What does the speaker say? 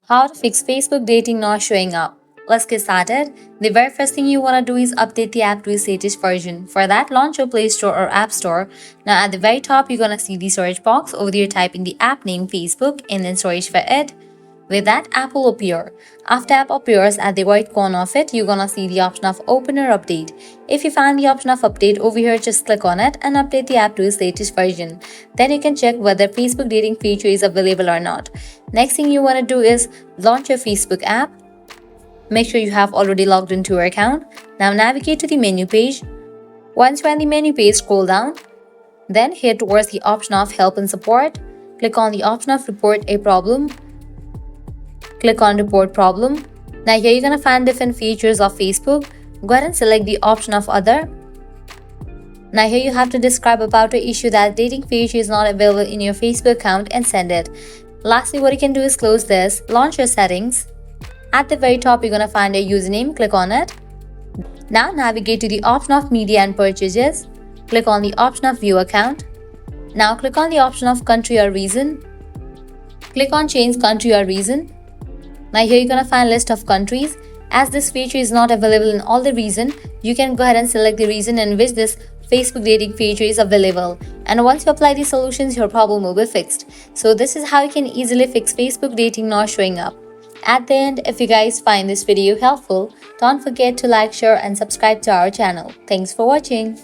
How to fix Facebook dating not showing up. Let's get started. The very first thing you want to do is update the app to its latest version. For that, launch your Play Store or App Store. Now at the very top, you're going to see the search box. Over there, type in the app name Facebook and then search for it. With that, app will appear. After app appears, at the right corner of it, you're gonna see the option of open or update. If you find the option of update over here, just click on it and update the app to its latest version. Then you can check whether Facebook dating feature is available or not. Next thing you wanna do is launch your Facebook app. Make sure you have already logged into your account. Now navigate to the menu page. Once you're on the menu page, scroll down. Then head towards the option of help and support. Click on the option of report a problem. Click on report problem. Now here you're gonna find different features of Facebook. Go ahead and select the option of other. Now here you have to describe about the issue that dating feature is not available in your Facebook account and send it. Lastly, what you can do is close this, launch your settings. At the very top, you're gonna find a username, click on it. Now navigate to the option of media and purchases. Click on the option of view account. Now click on the option of country or region. Click on change country or region. Now here you're gonna find a list of countries. As this feature is not available in all the region, you can go ahead and select the region in which this Facebook dating feature is available. And once you apply these solutions, your problem will be fixed. So this is how you can easily fix Facebook dating not showing up. At the end, if you guys find this video helpful, don't forget to like, share and subscribe to our channel. Thanks for watching.